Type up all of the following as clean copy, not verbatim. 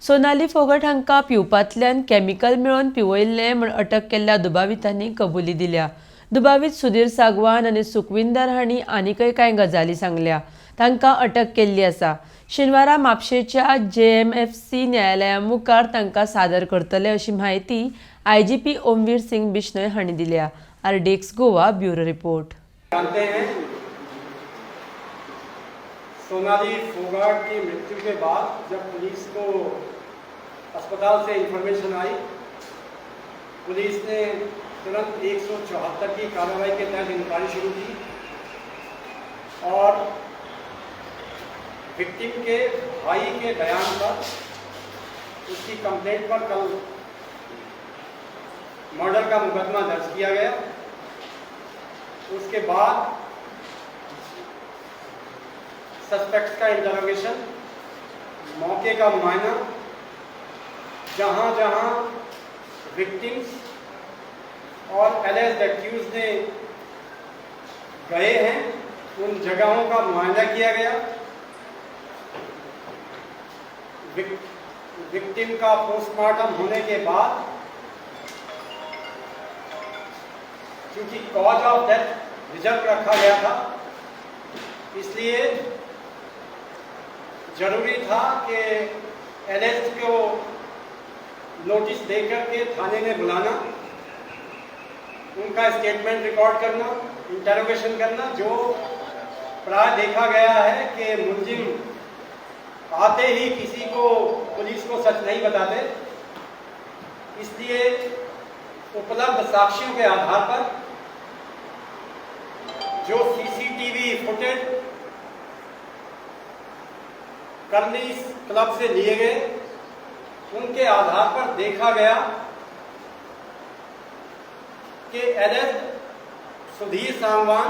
सोनाली फोगट हांका पिवपांतल्यान कॅमिकल मेळोवन पिवयल्लें म्हूण अटक केल्ल्या दुबावितांनी कबुली दिल्या। दुबावित सुधीर सागवान आनी सुखविंदर हांणी आनीकय कांय गजाली सांगल्या। तांकां अटक केल्ली आसा। शेनवारा म्हापशेच्या JMFC न्यायालया मुखार तांकां सादर करतले अशी म्हायती IGP ओमवीर सिंग बिश्नोय हांणी दिल्या। RDX Goa bureau report. Sonali Phogat की मृत्यु के बाद जब पुलिस को अस्पताल से इंफॉर्मेशन आई, पुलिस ने तुरंत 174 की कार्रवाई के तहत इंक्वायरी शुरू की और विक्टिम के भाई के बयान पर उसकी कंप्लेंट पर कल मर्डर का मुकदमा दर्ज किया गया। उसके बाद सस्पेक्ट का इंटरोगेशन, मौके का मुआयना, जहां जहां विक्टिम्स और एलिज्ड एक्यूज ने गए हैं उन जगहों का मुआयना किया गया। विक्टिम का पोस्टमार्टम होने के बाद क्योंकि कॉज ऑफ डेथ रिजर्व रखा गया था, इसलिए जरूरी था कि एलिज्ड को नोटिस देकर के थाने में बुलाना, उनका स्टेटमेंट रिकॉर्ड करना, इंटरोगेशन करना। जो प्राय देखा गया है कि मुलजिम आते ही किसी को पुलिस को सच नहीं बताते, इसलिए उपलब्ध साक्ष्यों के आधार पर जो CCTV फुटेज करनी क्लब से लिए गए, उनके आधार पर देखा गया कि एलिज्ड सुधीर सांगवान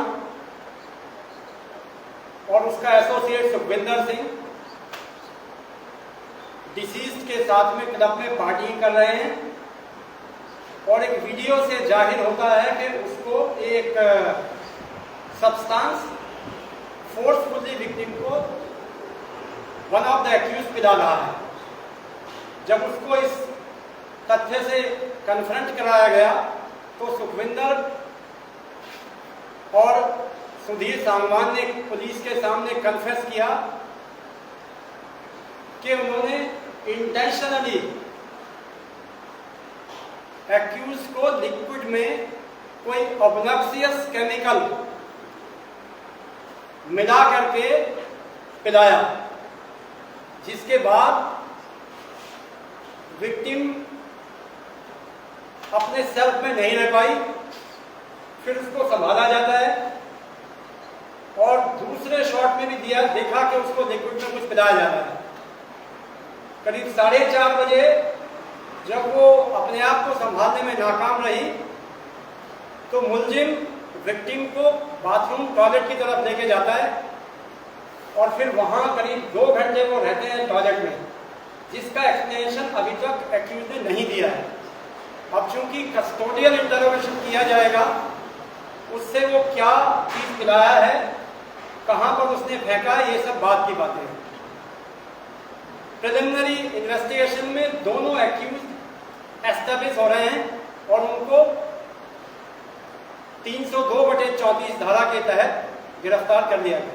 और उसका एसोसिएट सुखविंदर सिंह डिसीज्ड के साथ में क्लब में पार्टी कर रहे हैं और एक वीडियो से जाहिर होता है कि उसको एक सब्सटेंस फोर्सफुली विक्टिम को वन ऑफ द एक्यूज पिला रहा है। जब उसको इस तथ्य से कन्फ्रंट कराया गया तो सुखविंदर और सुधीर सांगवान ने पुलिस के सामने कन्फेस किया कि उन्होंने इंटेंशनली एक्यूज को लिक्विड में कोई ऑब्नॉक्सियस केमिकल मिला करके पिलाया, जिसके बाद विक्टिम अपने सेल्फ में नहीं रह पाई। फिर उसको संभाला जाता है और दूसरे शॉट में भी देखा कि उसको लिक्विड में कुछ पिलाया जाता है। करीब 4:30 बजे जब वो अपने आप को संभालने में नाकाम रही तो मुलजिम विक्टिम को बाथरूम टॉयलेट की तरफ लेके जाता है और फिर वहां करीब 2 घंटे वो रहते हैं टॉयलेट में, जिसका एक्सप्लेनेशन अभी तक एक्यूज ने नहीं दिया है। अब चूंकि कस्टोडियल इंटरोगेशन किया जाएगा, उससे वो क्या चीज पिलाया है, कहां पर उसने फेंका है, ये सब बात की बातें हैं। प्रिलिमिनरी इन्वेस्टिगेशन में दोनों एक्यूज एस्टेब्लिश हो रहे हैं और उनको 302/34 धारा के तहत गिरफ्तार कर लिया गया।